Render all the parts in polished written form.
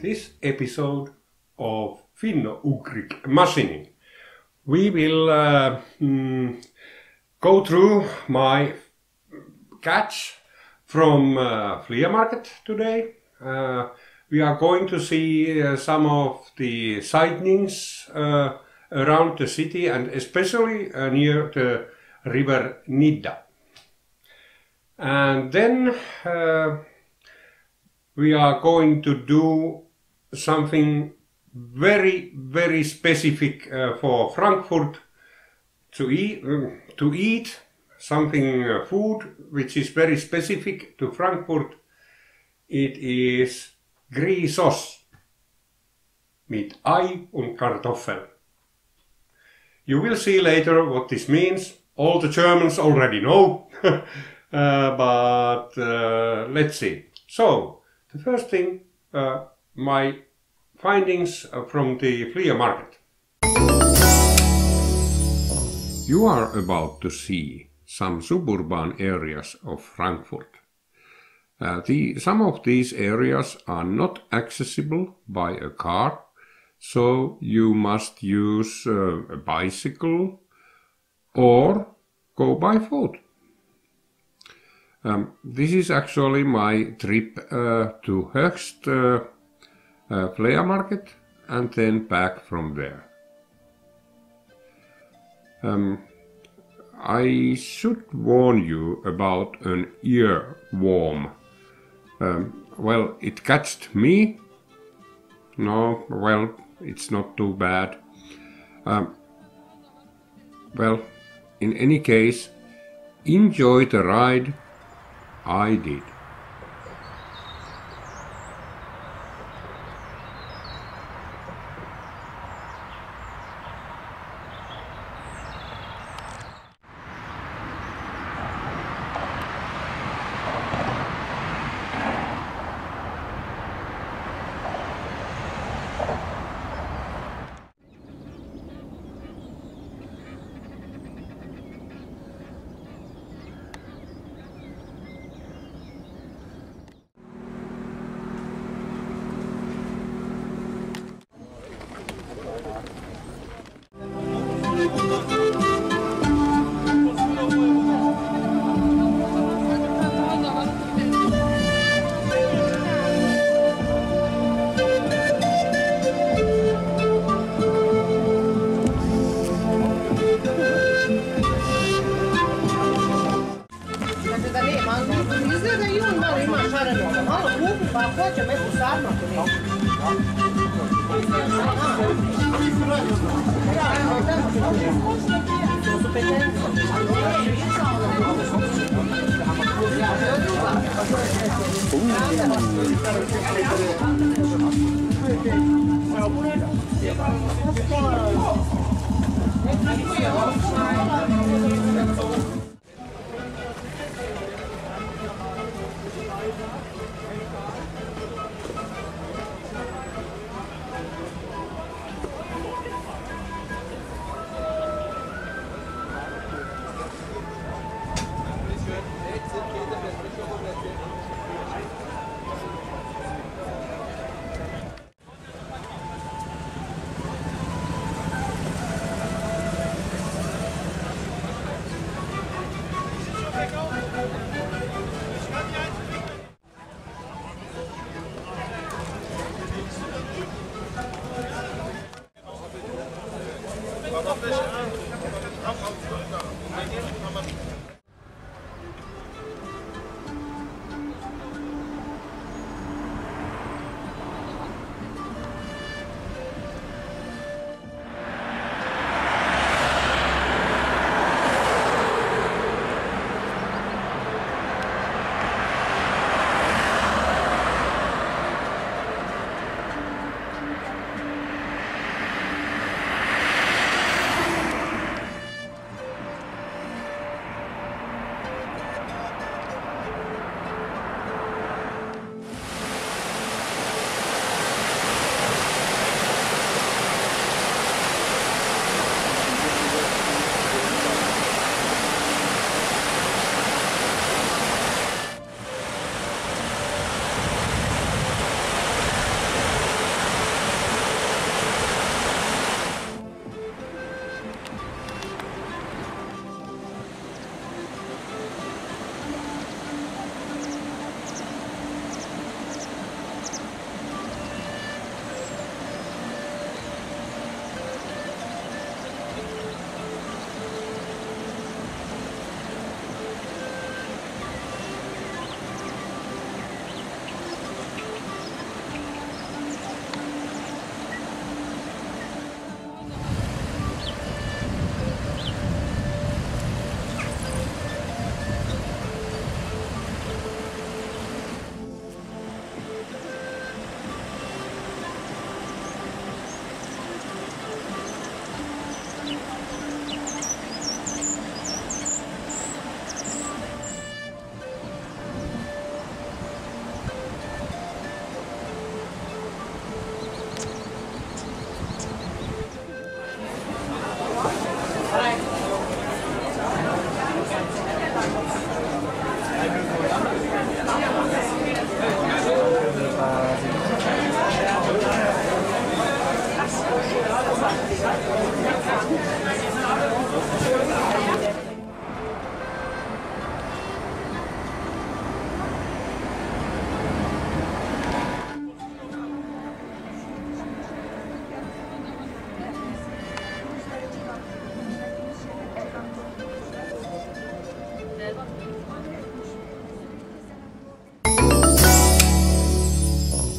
this episode of Finno-Ugric Machining. We will go through my catch from flea market today. We are going to see some of the sightings around the city and especially near the river Nidda. And then we are going to do something very specific for Frankfurt to eat something food which is very specific to Frankfurt. It is Green Sauce mit Ei und Kartoffel. You will see later what this means. All the Germans already know, but let's see. So, the first thing, my findings from the flea market. You are about to see some suburban areas of Frankfurt. Some of these areas are not accessible by a car, so you must use a bicycle or go by foot. This is actually my trip to Höchst flea market and then back from there. I should warn you about an earworm. Well, it catched me. No, well, it's not too bad. Well, in any case, enjoy the ride. I did.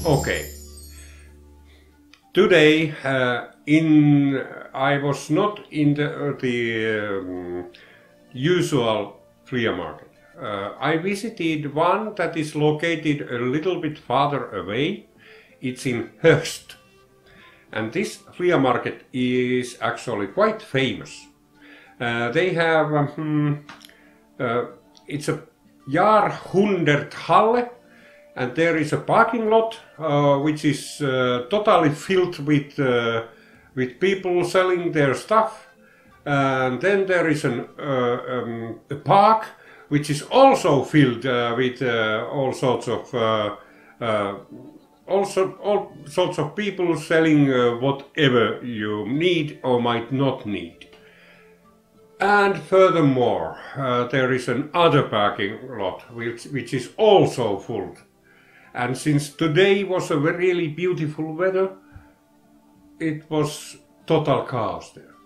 Okay. Today I was not in the usual flea market. I visited one that is located a little bit farther away. It's in Höchst. And this flea market is actually quite famous. They have, it's a Jahrhunderthalle, and there is a parking lot which is totally filled with people selling their stuff. And then there is a park which is also filled with all sorts of people selling whatever you need or might not need. And furthermore, there is another parking lot which is also full. And since today was a really beautiful weather, it was total chaos there.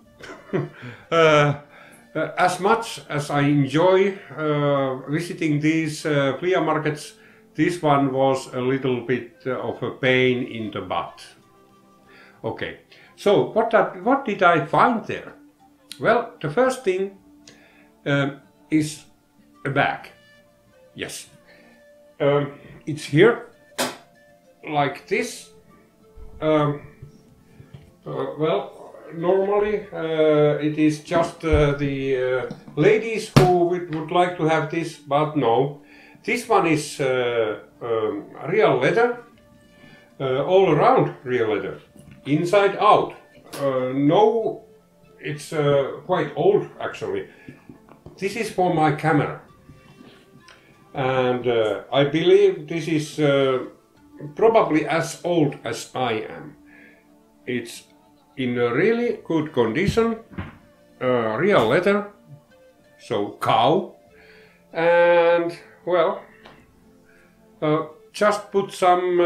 As much as I enjoy visiting these flea markets, this one was a little bit of a pain in the butt. Okay, so what did I find there? Well, the first thing is a bag. Yes. It's here, like this. Well, normally it is just the ladies who would like to have this, but no. This one is real leather, all around real leather, inside out. No, it's quite old actually. This is for my camera. And I believe this is probably as old as I am. It's in a really good condition, real leather, so cow, and well, just put some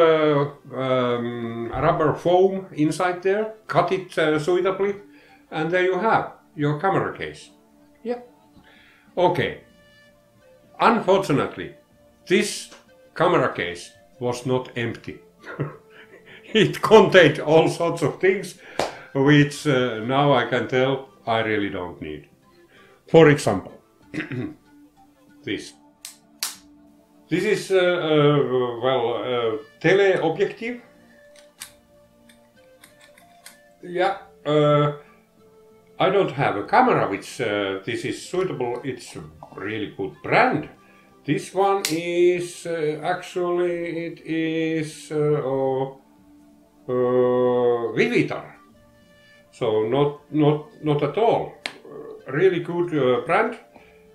rubber foam inside there, cut it suitably, and there you have your camera case. Yeah. Okay. Unfortunately, this camera case was not empty. It contained all sorts of things which now I can tell I really don't need. For example, this. This is teleobjective. Yeah, I don't have a camera which this is suitable. It's a really good brand. This one is actually it is Vivitar. So not at all. Really good brand.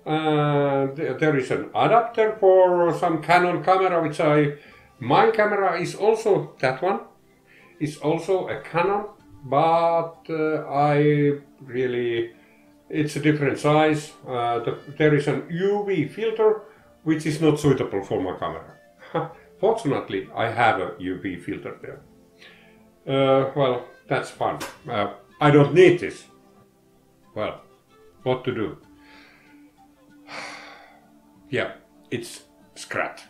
There is an adapter for some Canon camera, which my camera is also that one. It's also a Canon, but it's a different size. There is an UV filter which is not suitable for my camera. Fortunately, I have a UV filter there. Well, that's fun. I don't need this. Well, what to do? Yeah, it's scrot,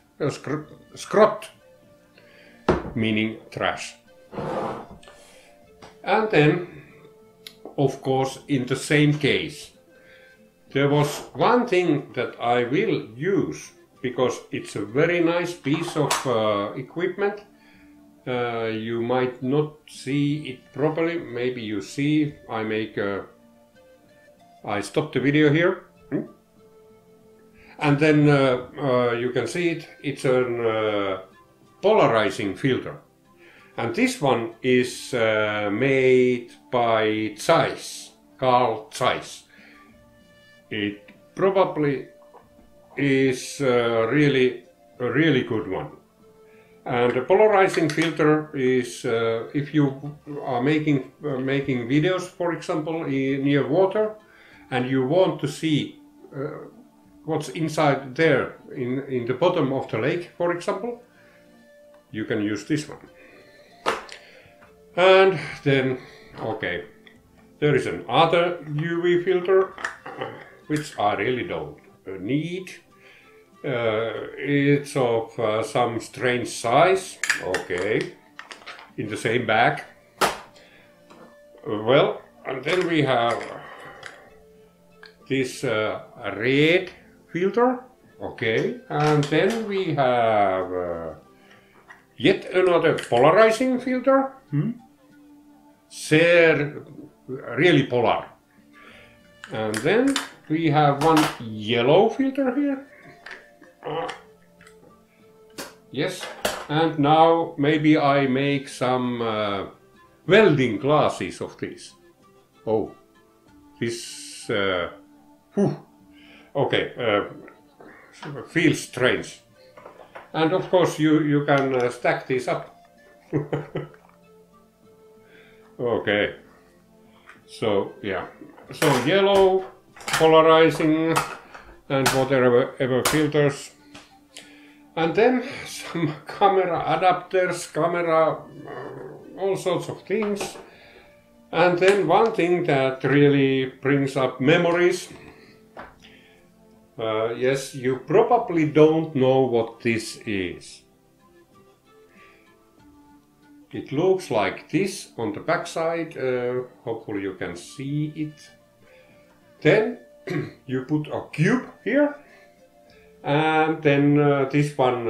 meaning trash. And then, of course, in the same case, there was one thing that I will use because it's a very nice piece of equipment. You might not see it properly. Maybe you see. I stop the video here. And then you can see it. It's a polarizing filter. And this one is made by Chives, Chives. It probably is a really good one. And the polarizing filter is if you are making videos, for example, near water, and you want to see what's inside there in the bottom of the lake, for example, you can use this one. And then, okay, there is another UV filter, which I really don't need. It's of some strange size, okay, in the same bag. Well, and then we have this red filter, okay, and then we have yet another polarizing filter, really polar. And then we have one yellow filter here. Yes, and now maybe I make some welding glasses of this. Oh, this okay, feels strange. And of course you can stack these up. Okay, so yeah, so yellow, polarizing, and whatever filters, and then some camera adapters, all sorts of things. And then one thing that really brings up memories. Yes, you probably don't know what this is. It looks like this on the back side. Hopefully you can see it. Then you put a cube here, and then this one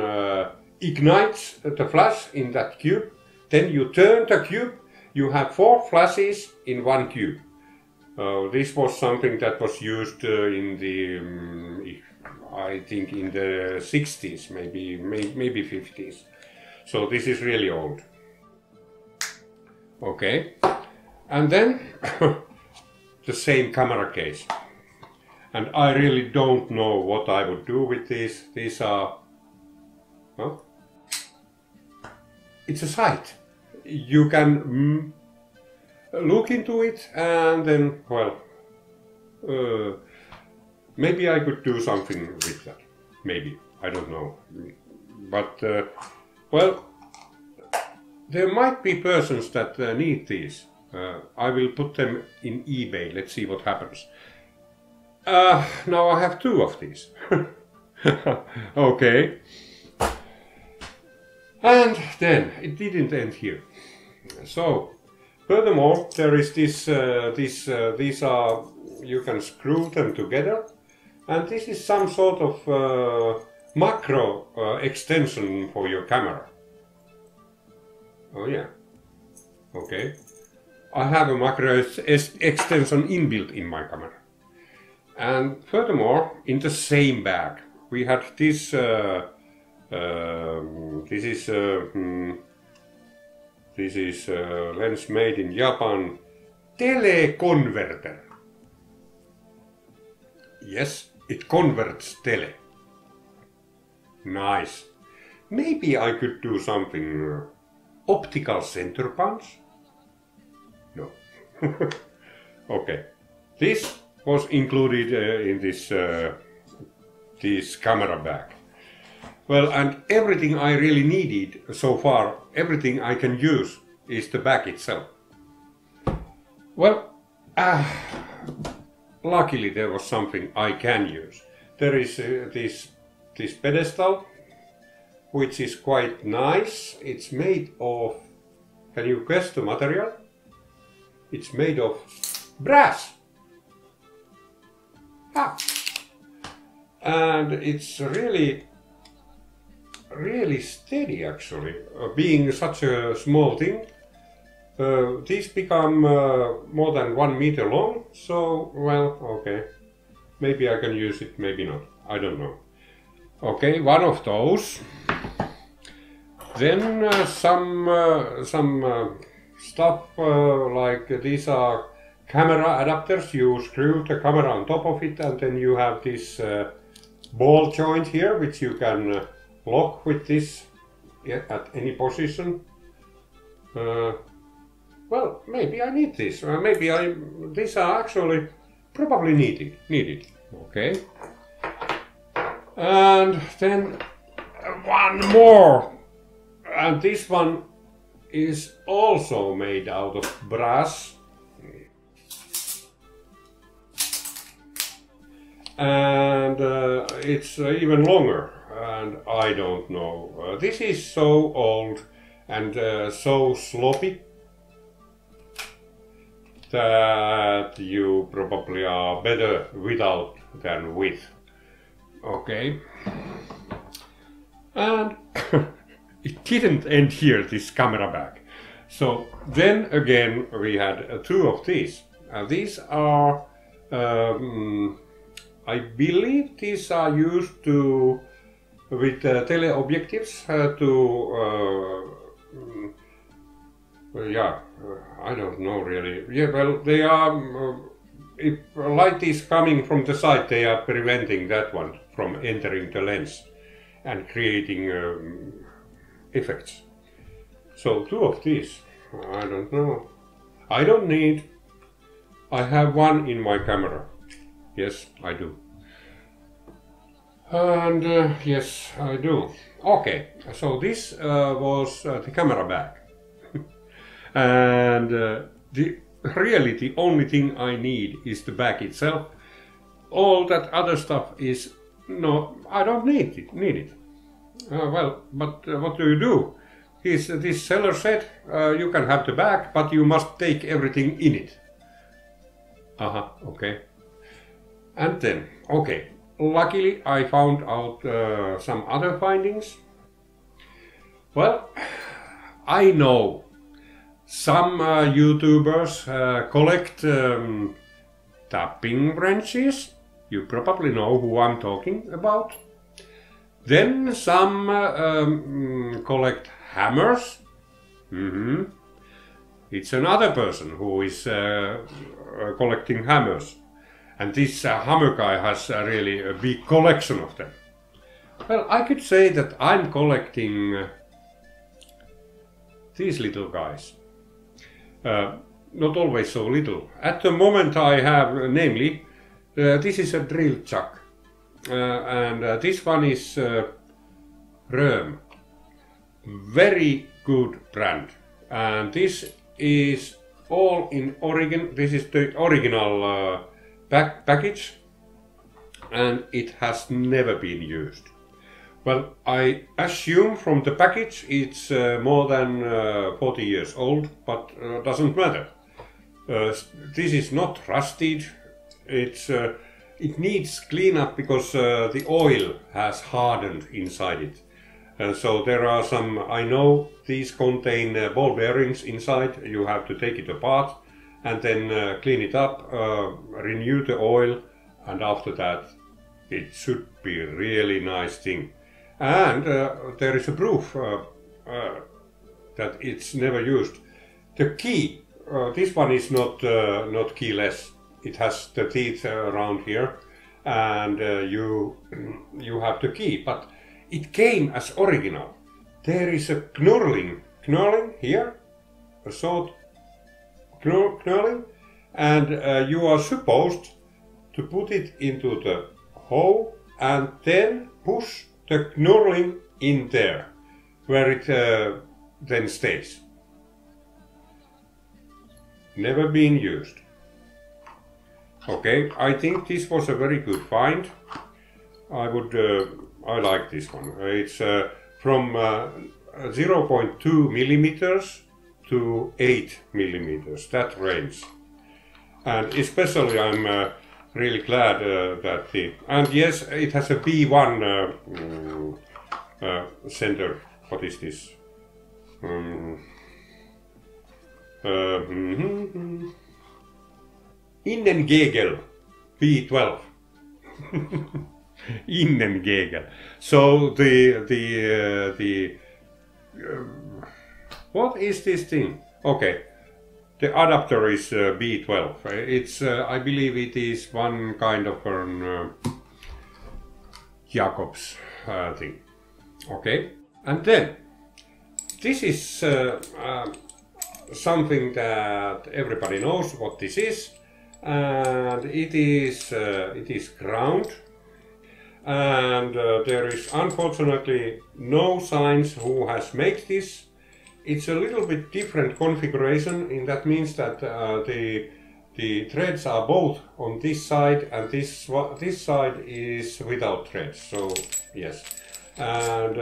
ignites the flash in that cube. Then you turn the cube. You have 4 flashes in one cube. This was something that was used in the, I think, in the 60s, maybe 50s. So this is really old. Okay, and then the same camera case. And I really don't know what I would do with these. These are, well, it's a site. You can look into it, and then, well, maybe I could do something with that. Maybe, I don't know. But, well, there might be persons that need these. I will put them in eBay. Let's see what happens. Now I have 2 of these. Okay. And then it didn't end here. So, furthermore, there is this. These are, you can screw them together, and this is some sort of macro extension for your camera. Oh yeah. Okay. I have a macro extension inbuilt in my camera. And furthermore, in the same bag, we had this. This is lens made in Japan. Teleconverter. Yes, it converts tele. Nice. Maybe I could do something. Optical center punch? No. Okay. This was included in this camera bag. Well, and everything I really needed so far, everything I can use, is the bag itself. Well, luckily there was something I can use. There is this pedestal, which is quite nice. It's made of, can you guess the material? It's made of brass. And it's really steady, actually, being such a small thing. These become more than 1 meter long, so, well, okay, maybe I can use it, maybe not, I don't know. Okay, one of those. Then some stuff like these are camera adapters. You screw the camera on top of it, and then you have this ball joint here, which you can lock with this at any position. Well, maybe I need this. Maybe these are actually probably needed. Okay. And then one more, and this one is also made out of brass. And it's even longer, and I don't know. This is so old and so sloppy that you probably are better without than with. Okay. And it didn't end here, this camera bag. So then again we had two of these. These are, I believe these are used to with teleobjectives I don't know really. Yeah, well, they are, if light is coming from the side, they are preventing that one from entering the lens and creating effects. So two of these, I don't know. I don't need. I have one in my camera. Yes, I do. And yes, I do. Okay, so this was the camera bag. And really the only thing I need is the bag itself. All that other stuff is, no, I don't need it. Well, but what do you do? This seller said, you can have the bag, but you must take everything in it. Okay. And then, okay, luckily I found out some other findings. Well, I know some YouTubers collect tapping wrenches. You probably know who I'm talking about. Then some collect hammers. It's another person who is collecting hammers. And this hammer guy has really a big collection of them. Well, I could say that I'm collecting these little guys. Not always so little. At the moment I have, namely, this is a drill chuck. And this one is Röhm. Very good brand. And this is all in Oregon. This is the original package, and it has never been used. Well, I assume from the package it's more than 40 years old, but doesn't matter. This is not rusted. It needs cleanup because the oil has hardened inside it. And so there are some, I know these contain ball bearings inside. You have to take it apart and then clean it up, renew the oil, and after that it should be a really nice thing. And there is a proof that it's never used. The key, this one is not keyless. It has the teeth around here, and you have the key, but it came as original. There is a knurling here, a short knurling, and you are supposed to put it into the hole and then push the knurling in there, where it then stays. Never been used. Okay, I think this was a very good find. I like this one. It's from 0.2 millimeters to 8 millimeters, that range. And especially I'm really glad that and yes, it has a B1 center. What is this? Innengegel B12. Innengegel. So the what is this thing? Okay, the adapter is B12. It's I believe it is one kind of an Jacobs thing. Okay, and then this is something that everybody knows what this is, and it is ground, and there is unfortunately no signs who has made this. It's a little bit different configuration, and that means that the threads are both on this side, and this side is without threads. So yes, and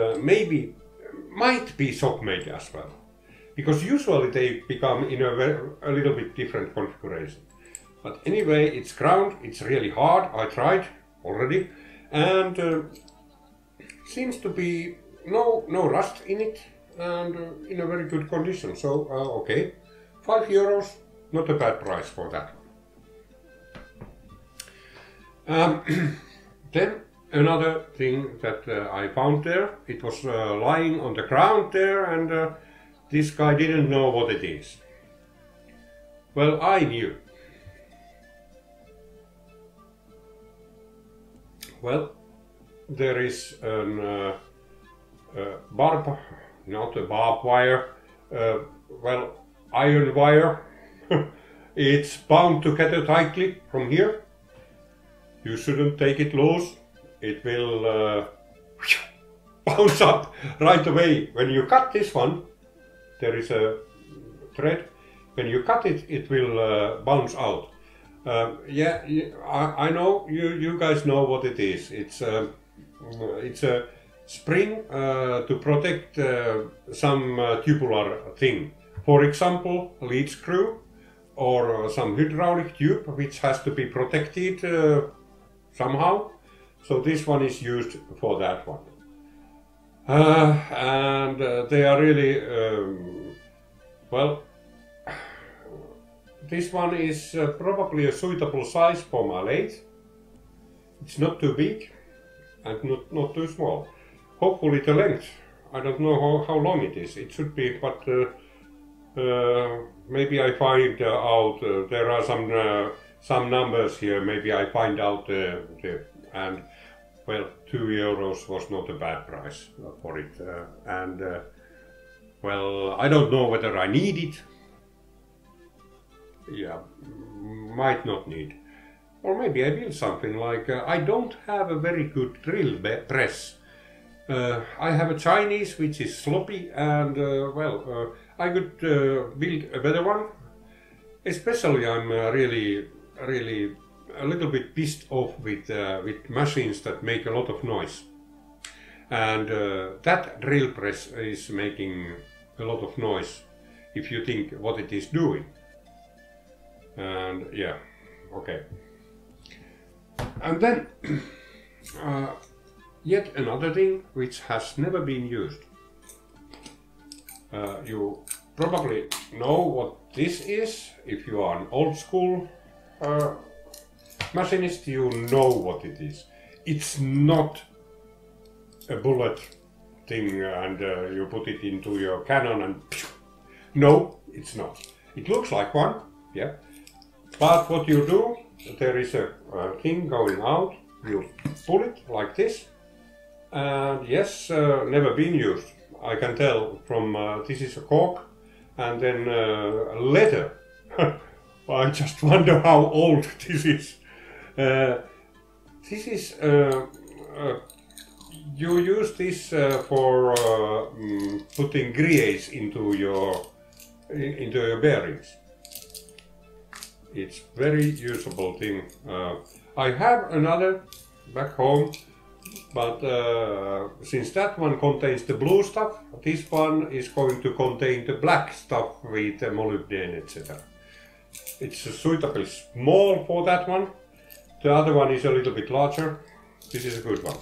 might be sock made as well, because usually they become in a little bit different configuration. But anyway, it's ground. It's really hard. I tried already, and seems to be no rust in it, and in a very good condition. So okay, €5, not a bad price for that. Then another thing that I found there, it was lying on the ground there, and this guy didn't know what it is. Well, I knew. Well, there is an not a barbed wire, well, iron wire. It's bound together tightly from here. You shouldn't take it loose. It will bounce up right away. When you cut this one, there is a thread. When you cut it, it will bounce out. Yeah, I know you guys know what it is. It's a spring to protect some tubular thing. For example, a lead screw or some hydraulic tube, which has to be protected somehow. So this one is used for that one. And they are really, well, this one is probably a suitable size for my lathe. It's not too big and not too small. Hopefully the length, I don't know how long it is. It should be, but maybe I find out. There are some numbers here. Maybe I find out and well, €2 was not a bad price for it. And well, I don't know whether I need it. Yeah, might not need. Or maybe I build something like, I don't have a very good drill press. I have a Chinese which is sloppy, and well, I could build a better one. Especially I'm really a little bit pissed off with machines that make a lot of noise. And that drill press is making a lot of noise if you think what it is doing. And yeah, okay. And then yet another thing which has never been used. You probably know what this is. If you are an old school machinist, you know what it is. It's not a bullet thing and you put it into your cannon and pew. No, it's not. It looks like one, yeah. But what you do, there is a thing going out, you pull it like this, and yes, never been used. I can tell from this is a cork, and then leather. I just wonder how old this is. This is, you use this for putting grease into your bearings. It's very usable thing. I have another back home, but since that one contains the blue stuff, this one is going to contain the black stuff with the molybdenum, etc. It's suitably small for that one. The other one is a little bit larger. This is a good one.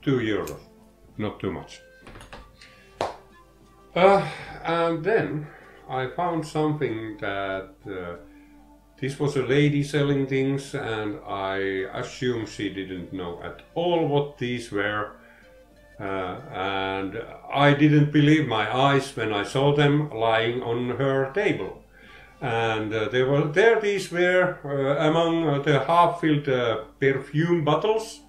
€2, not too much. And then I found something that this was a lady selling things, and I assume she didn't know at all what these were. And I didn't believe my eyes when I saw them lying on her table. And these were among the half-filled perfume bottles.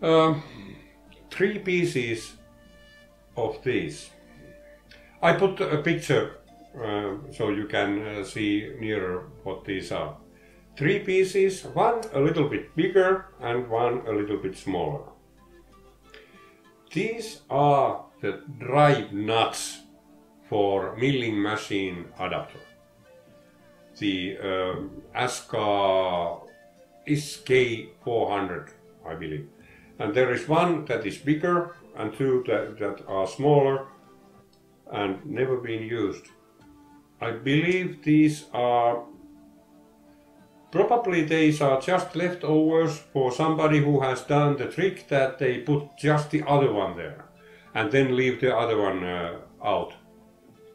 3 pieces of these. I put a picture so you can see nearer what these are. 3 pieces, one a little bit bigger and one a little bit smaller. These are the drive nuts for milling machine adapter. The SK400, I believe. And there is one that is bigger and 2 that are smaller and never been used. I believe these are probably just leftovers for somebody who has done the trick that they put just the other one there and then leave the other one out.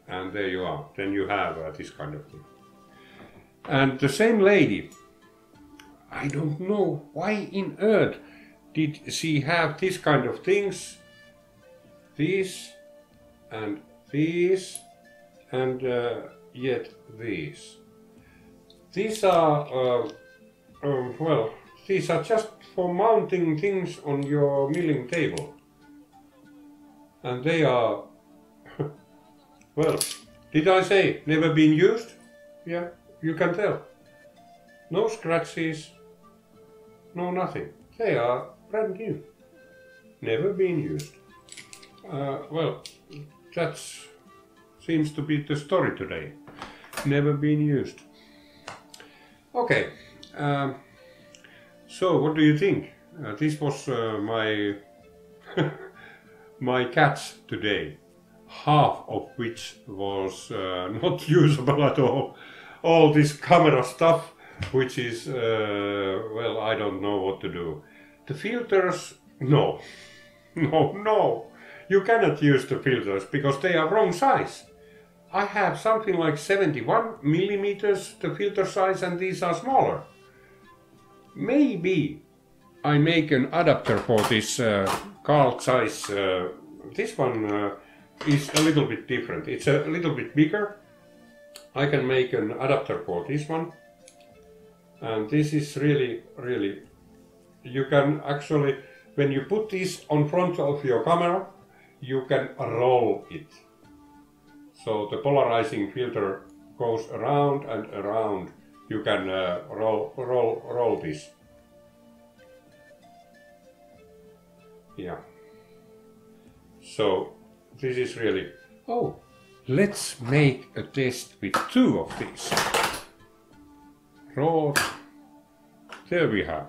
And there you are. Then you have this kind of thing. And the same lady, I don't know why in earth did she have this kind of things. These and these and yet these. These are, well, these are just for mounting things on your milling table. And they are, well, did I say never been used? Yeah, you can tell. No scratches, no nothing. They are brand new. Never been used. Well, that seems to be the story today. Never been used. Okay, so what do you think? This was my my catch today, half of which was not usable at all. All this camera stuff, which is, well, I don't know what to do. The filters, no, you cannot use the filters because they are wrong size. I have something like 71 millimeters, the filter size, and these are smaller. Maybe I make an adapter for this Carl Zeiss. This one is a little bit different. It's a little bit bigger. I can make an adapter for this one. And this is really, you can actually, when you put this on front of your camera, you can roll it. So the polarizing filter goes around and around. You can roll this. Yeah. So this is really. Oh, let's make a test with 2 of these. Roll. There we have.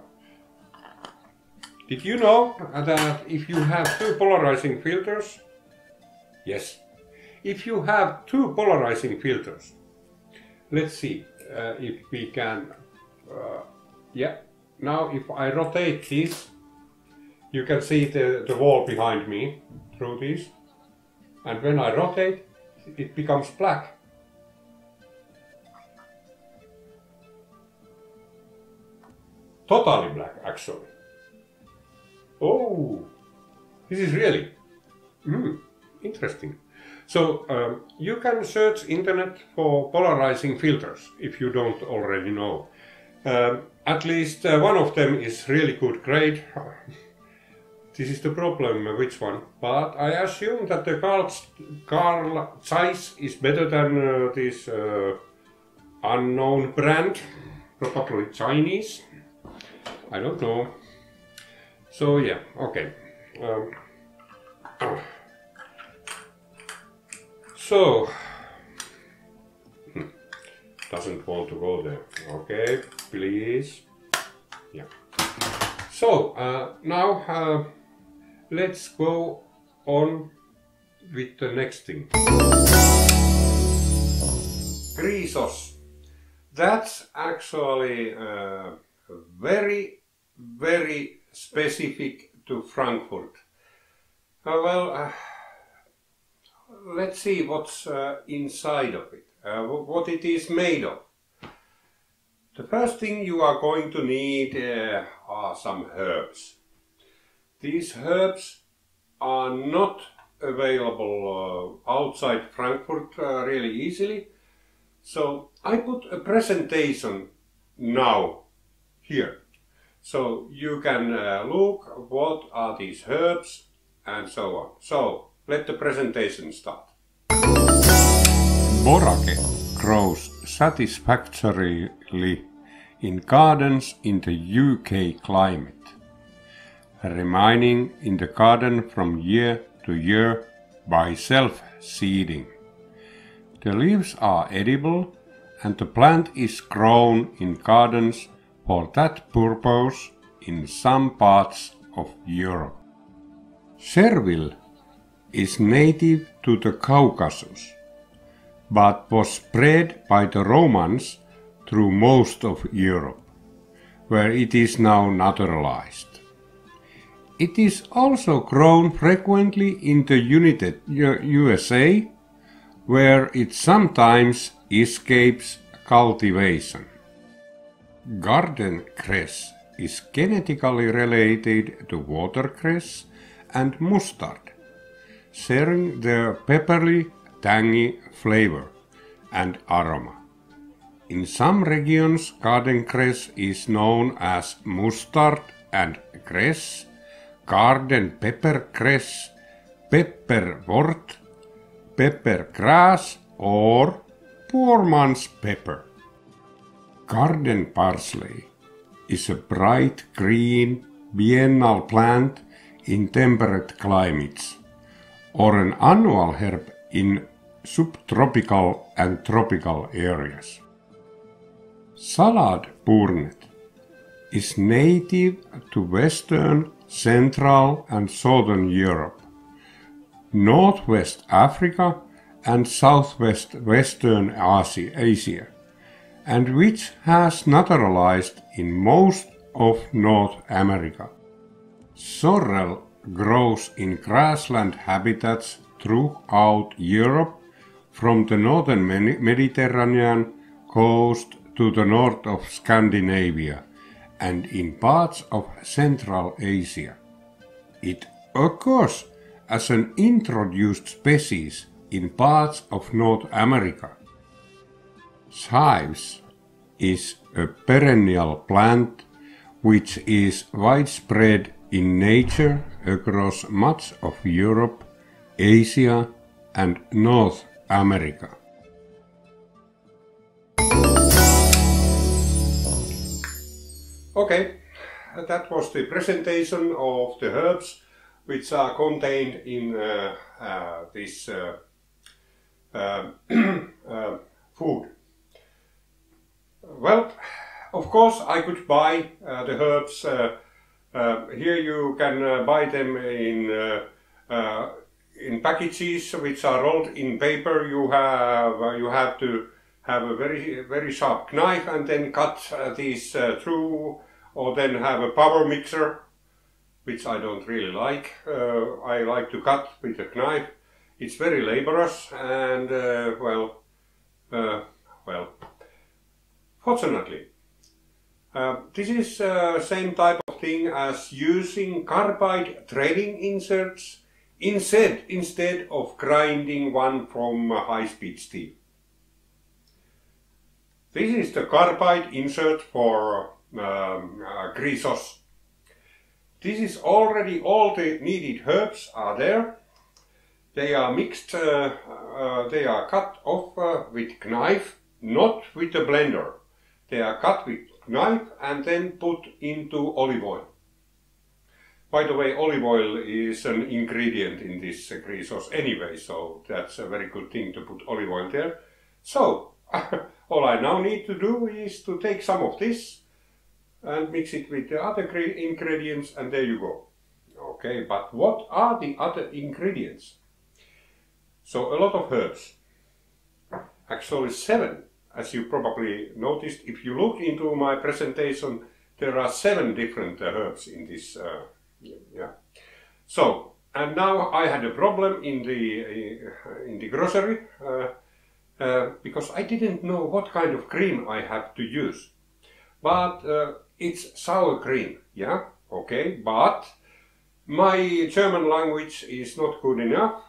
Did you know that if you have 2 polarizing filters? Yes. If you have 2 polarizing filters, let's see if we can, yeah, now if I rotate this, you can see the wall behind me through this, and when I rotate, it becomes black. Totally black, actually. Oh, this is really interesting. So you can search internet for polarizing filters if you don't already know. At least one of them is really good grade. This is the problem, which one? But I assume that the Carl Zeiss is better than this unknown brand, probably Chinese. I don't know. So yeah, okay. So, doesn't want to go there. Okay, please. Yeah. So, now let's go on with the next thing. Green sauce. That's actually very specific to Frankfurt. Well, let's see what's inside of it, what it is made of. The first thing you are going to need are some herbs. These herbs are not available outside Frankfurt really easily. So I put a presentation now here. So you can look what are these herbs and so on. So let the presentation start. Borage grows satisfactorily in gardens in the UK climate, remaining in the garden from year to year by self-seeding. The leaves are edible and the plant is grown in gardens for that purpose in some parts of Europe. Chervil is native to the Caucasus, but was spread by the Romans through most of Europe, where it is now naturalized. It is also grown frequently in the United USA, where it sometimes escapes cultivation. Garden cress is genetically related to watercress and mustard, sharing their peppery, tangy flavor and aroma. In some regions, garden cress is known as mustard and cress, garden pepper cress, pepperwort, pepper grass or poor man's pepper. Garden parsley is a bright green biennial plant in temperate climates, or an annual herb in subtropical and tropical areas. Salad Burnet is native to Western, Central and Southern Europe, Northwest Africa and Southwest Western Asia, and which has naturalized in most of North America. Sorrel grows in grassland habitats throughout Europe, from the northern Mediterranean coast to the north of Scandinavia and in parts of Central Asia. It occurs as an introduced species in parts of North America. Chives is a perennial plant which is widespread in nature across much of Europe, Asia and North America. Okay, that was the presentation of the herbs which are contained in this food. Well, of course I could buy the herbs. Here you can buy them in packages which are rolled in paper. You have to have a very sharp knife and then cut these through, or then have a power mixer, which I don't really like. I like to cut with a knife. It's very laborious and well, fortunately, this is same type of thing as using carbide threading inserts instead of grinding one from high-speed steel. This is the carbide insert for green sauce. This is already all the needed herbs are there. They are mixed, they are cut off with knife, not with a blender. They are cut with knife and then put into olive oil. By the way, olive oil is an ingredient in this green sauce anyway, so that's a very good thing to put olive oil there. So, all I now need to do is to take some of this and mix it with the other ingredients, and there you go. Okay, but what are the other ingredients? So a lot of herbs. Actually 7, as you probably noticed. If you look into my presentation, there are 7 different herbs in this. Yeah. So, and now I had a problem in the grocery because I didn't know what kind of cream I have to use. But it's sour cream, yeah, okay, but my German language is not good enough,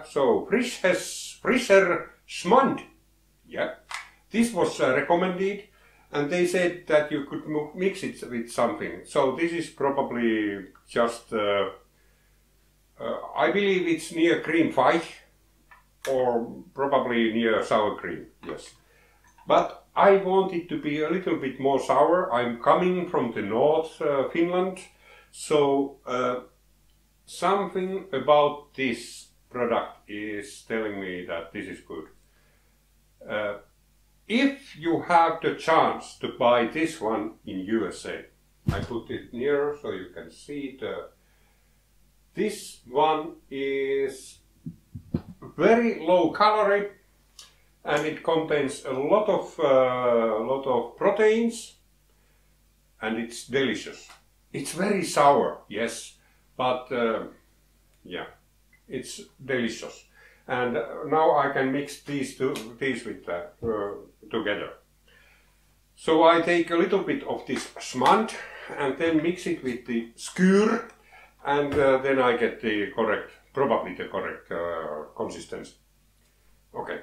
so frischer Schmand, yeah, this was recommended, and they said that you could mix it with something. So this is probably just, I believe it's near cream 5, or probably near sour cream, yes. But I want it to be a little bit more sour. I'm coming from the north Finland, so something about this product is telling me that this is good. If you have the chance to buy this one in USA, I put it nearer so you can see it. This one is very low calorie and it contains a lot of proteins and it's delicious. It's very sour, yes, but yeah, it's delicious. And now I can mix these with together. So I take a little bit of this smand and then mix it with the skyr, and then I get the correct, probably the correct consistency. Okay.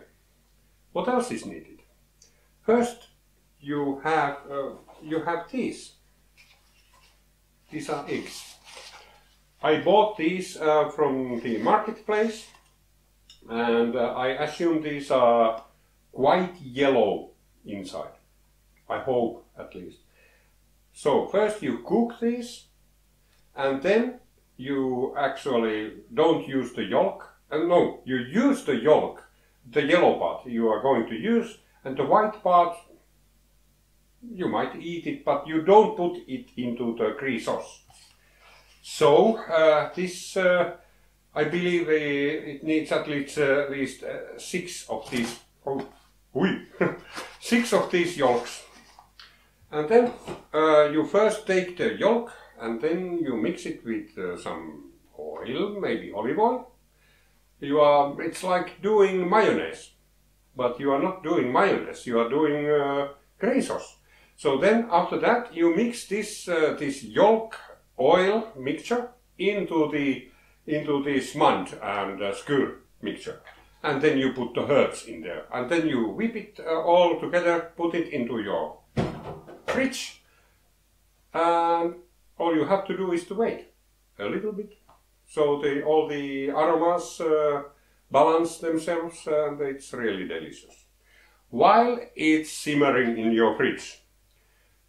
What else is needed? First, you have these. These are eggs. I bought these from the marketplace, and I assume these are quite yellow inside. I hope, at least. So first you cook these, and then you actually don't use the yolk. No, you use the yolk. The yellow part you are going to use, and the white part you might eat it, but you don't put it into the green sauce. So this I believe it needs at least 6 of these. Oh, 6 of these yolks. And then you first take the yolk and then you mix it with some oil, maybe olive oil. It's like doing mayonnaise, but you are not doing mayonnaise, you are doing green sauce. So then after that you mix this yolk oil mixture into the smand and skyr mixture. And then you put the herbs in there. And then you whip it all together, put it into your fridge. And all you have to do is to wait a little bit. So all the aromas balance themselves, and it's really delicious. While it's simmering in your fridge,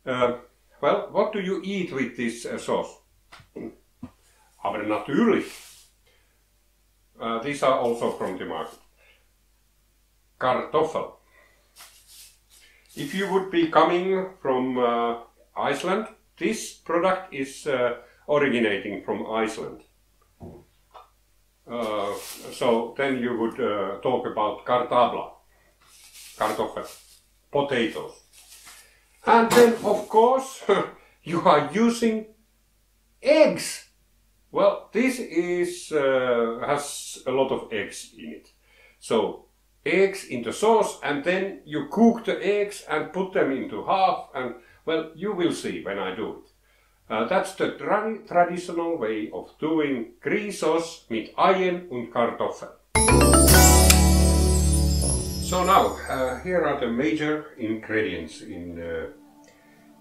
well, what do you eat with this sauce? Aber natürlich. These are also from the market. Kartoffel. If you would be coming from Iceland, this product is originating from Iceland. So then you would talk about kartabla, kartoffel, potatoes. And then of course you are using eggs. Well, this has a lot of eggs in it. So eggs in the sauce, and then you cook the eggs and put them into half, and well, you will see when I do it. That's the traditional way of doing green sauce mit Eiern und Kartoffel. So now, here are the major ingredients in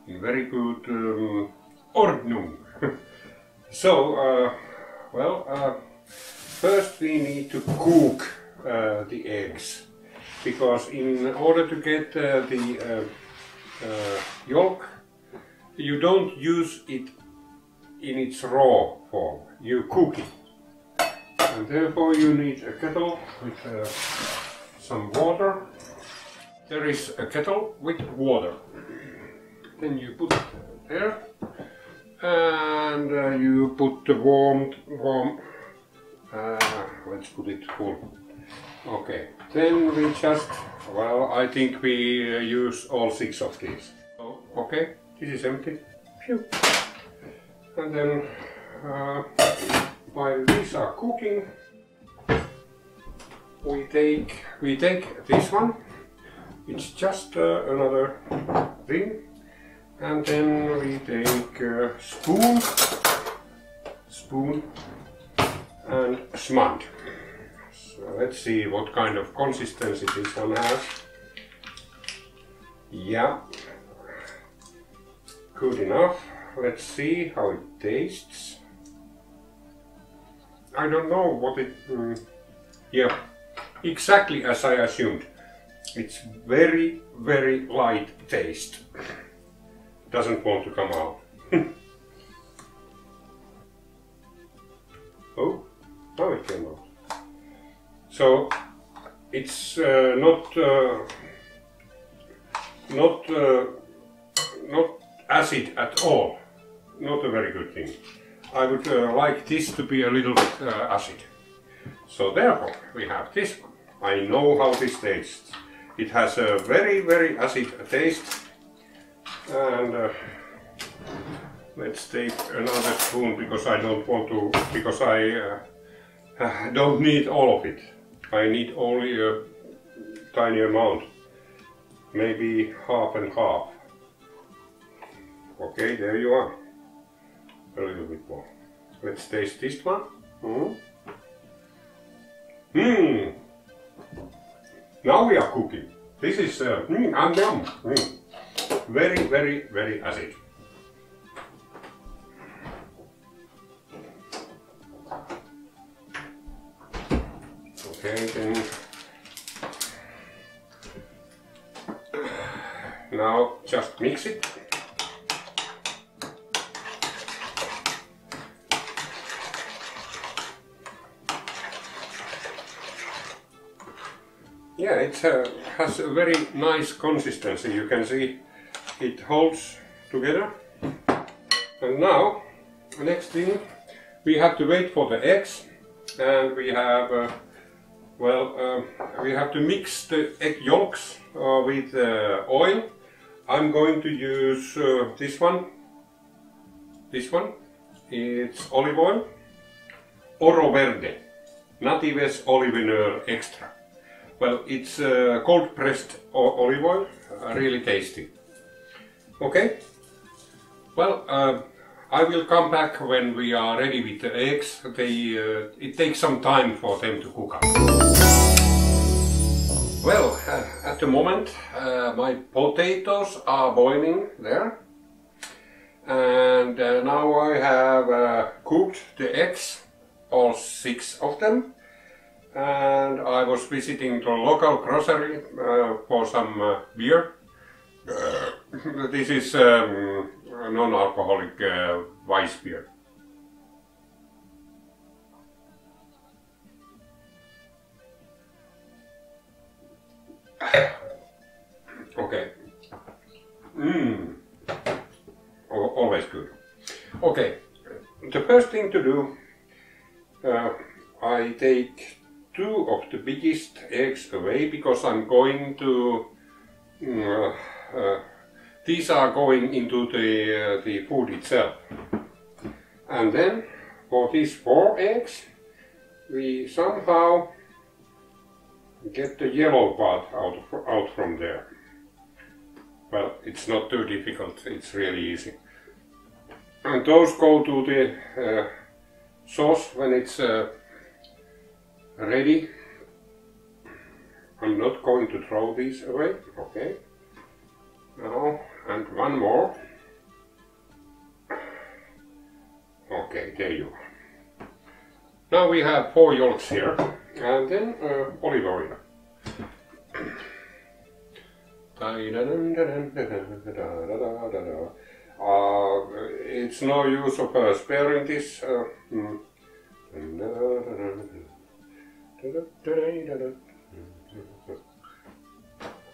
very good Ordnung. So, first we need to cook the eggs, because in order to get the yolk, you don't use it in its raw form, you cook it. And therefore you need a kettle with some water. There is a kettle with water. Then you put it there, and you put the warm, let's put it full. Okay, then we just, well, I think we use all 6 of these. So, okay, this is empty. Phew. And then, while these are cooking, we take this one. It's just another thing. And then we take a spoon and smand. So let's see what kind of consistency this one has. Yeah, good enough. Let's see how it tastes. I don't know what it... yeah, exactly as I assumed. It's very, very light taste. Doesn't want to come out. Oh, now it came out. So it's not acid at all. Not a very good thing. I would like this to be a little bit acid. So therefore we have this one. I know how this tastes. It has a very, very acid taste. And let's take another spoon because I don't want to, because I don't need all of it. I need only a tiny amount, maybe half and half. Okay, there you are. A little bit more. Let's taste this one. Now we are cooking. This is yum. Very, very, very acid. Okay, then now just mix it. Yeah, it has a very nice consistency. You can see it holds together. And now, the next thing, we have to wait for the eggs, and we have, we have to mix the egg yolks with oil. I'm going to use this one. This one, it's olive oil, Oro Verde, Natives Oliveneur Extra. Well, it's cold pressed olive oil, really tasty. Okay, well, I will come back when we are ready with the eggs. It takes some time for them to cook up. Well, at the moment my potatoes are boiling there. And now I have cooked the eggs, all 6 of them. And I was visiting the local grocery for some beer. This is non-alcoholic Weiss beer. Okay. Always good. Okay. The first thing to do, I take 2 of the biggest eggs away because I'm going to these are going into the food itself. And then for these 4 eggs we somehow get the yellow part out from there. Well, it's not too difficult, it's really easy. And those go to the sauce when it's ready. I'm not going to throw these away. Okay. Now, and one more. Okay, there you are. Now we have 4 yolks here, and then olive oil. It's no use of sparing this.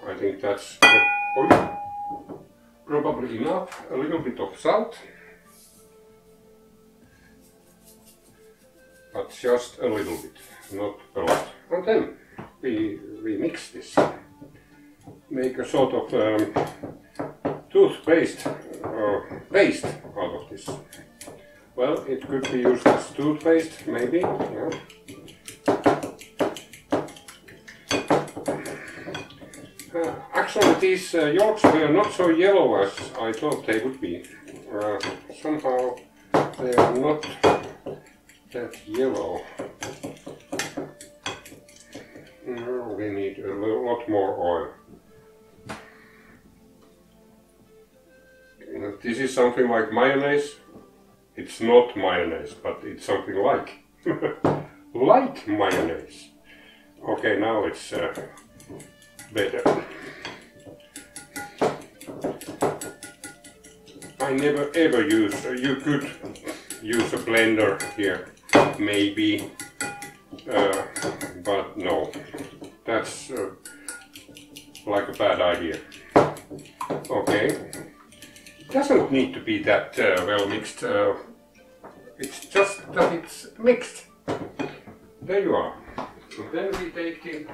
I think that's probably enough. A little bit of salt, but just a little bit, not a lot. And then we mix this. Make a sort of toothpaste paste out of this. Well, it could be used as toothpaste, maybe. Yeah. Actually, these yolks were not so yellow as I thought they would be. Somehow they are not that yellow. We need a lot more oil. This is something like mayonnaise. It's not mayonnaise, but it's something like like mayonnaise. Okay, now it's better. I never ever use, you could use a blender here, maybe, but no, that's like a bad idea. Okay, it doesn't need to be that well mixed, it's just that it's mixed. There you are. And then we take the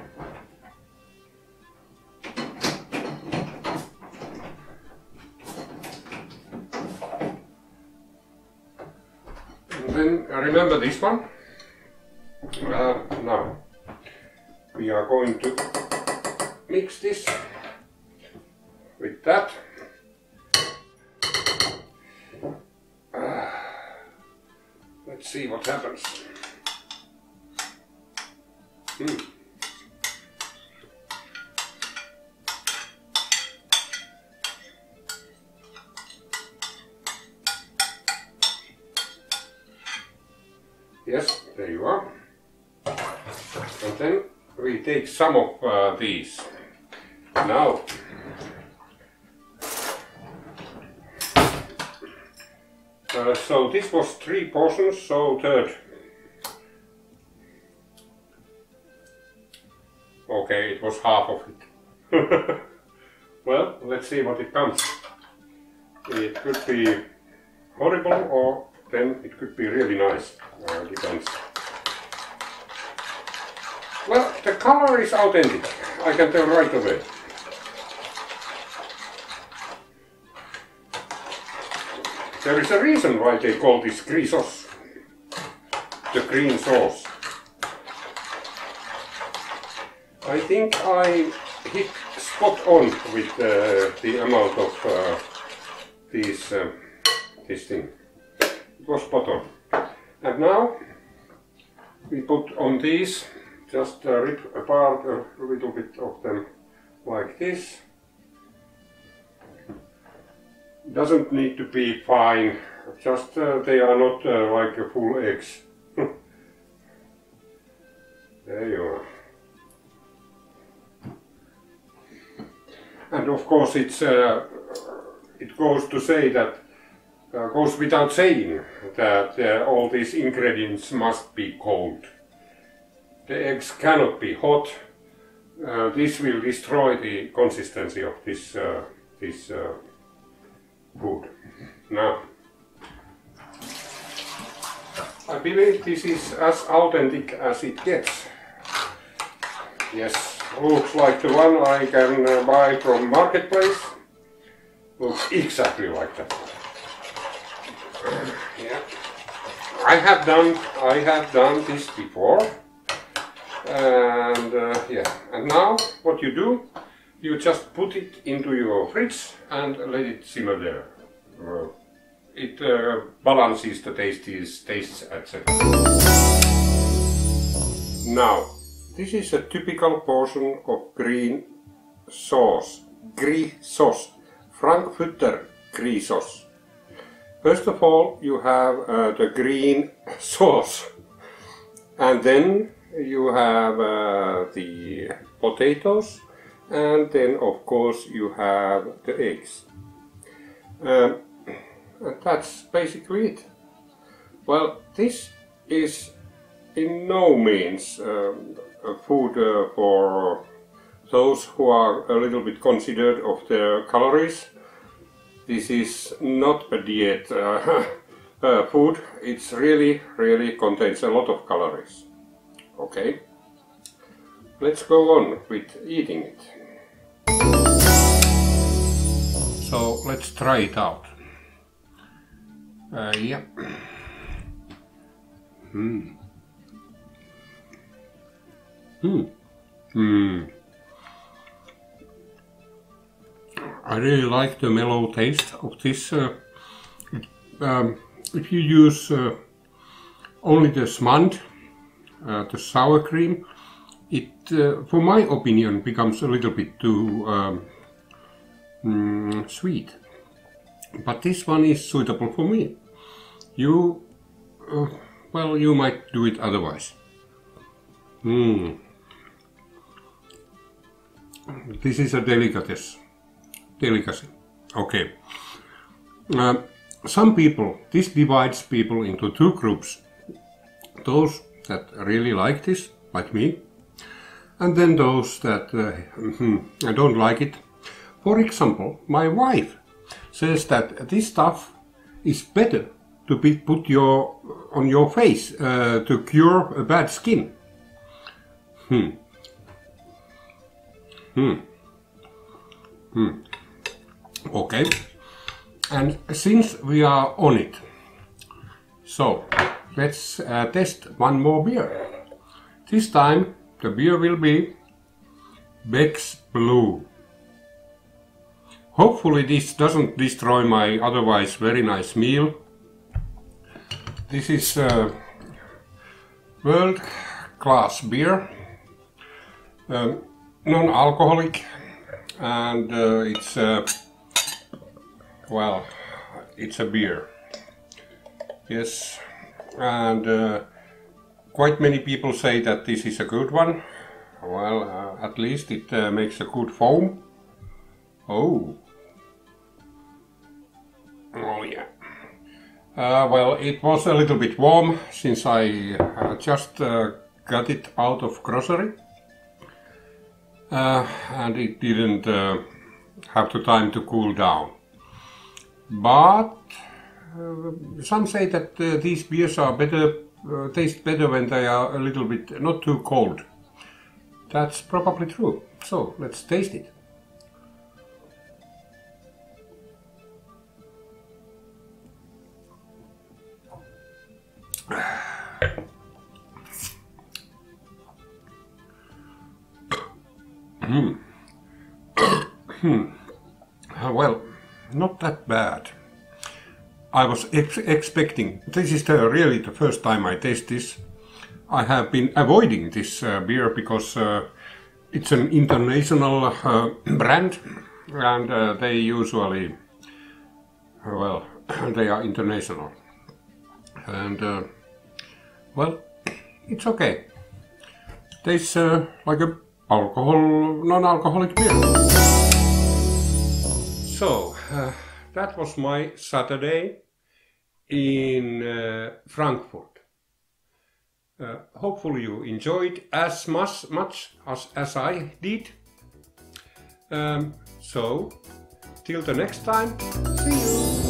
then remember this one. Now we are going to mix this with that. Let's see what happens. Yes, there you are. And then we take some of these. Now, so this was 3 portions, so third. Okay, it was half of it. Well, let's see what it comes. It could be horrible, or then it could be really nice. Depends. Well, the color is authentic, I can tell right away. There is a reason why they call this green sauce, the green sauce. I think I hit spot on with the amount of this thing. It was spot on. And now we put on these, just rip apart a little bit of them like this. Doesn't need to be fine, just they are not like a full eggs. There you are. And of course it's it goes to say that goes without saying that all these ingredients must be cold. The eggs cannot be hot. This will destroy the consistency of this food. Now, I believe this is as authentic as it gets. Yes, looks like the one I can buy from marketplace. Looks exactly like that. Yeah, I have done this before, and yeah. And now what you do? You just put it into your fridge and let it simmer there. It balances the tastes, etc. Now, this is a typical portion of green sauce, Frankfurter Green Sauce. First of all, you have the green sauce, and then you have the potatoes, and then of course you have the eggs. And that's basically it. Well, this is in no means a food for those who are a little bit considerate of their calories. This is not a diet food. It's really contains a lot of calories. Okay, let's go on with eating it. So let's try it out. Yeah. I really like the mellow taste of this. If you use only the smand, the sour cream, it, for my opinion, becomes a little bit too sweet. But this one is suitable for me. You, well, you might do it otherwise. This is a delicacy. Okay. Some people, this divides people into two groups. Those that really like this, like me, and then those that don't like it. For example, my wife says that this stuff is better to be put on your face to cure a bad skin. Okay, and since we are on it, so let's test one more beer. This time the beer will be Beck's Blue. Hopefully this doesn't destroy my otherwise very nice meal. This is world-class beer, non-alcoholic, and it's a beer. Yes, and quite many people say that this is a good one. Well, at least it makes a good foam. Oh yeah. Well, it was a little bit warm since I just got it out of grocery, and it didn't have the time to cool down. But some say that these beers are better, taste better when they are a little bit not too cold. That's probably true. So let's taste it. Well, not that bad. I was expecting. This is really the first time I taste this. I have been avoiding this beer because it's an international brand, and they usually, well, they are international. And well, it's okay. Tastes like a non-alcoholic beer. So that was my Saturday in Frankfurt. Hopefully you enjoyed as much as I did. So till the next time, see you.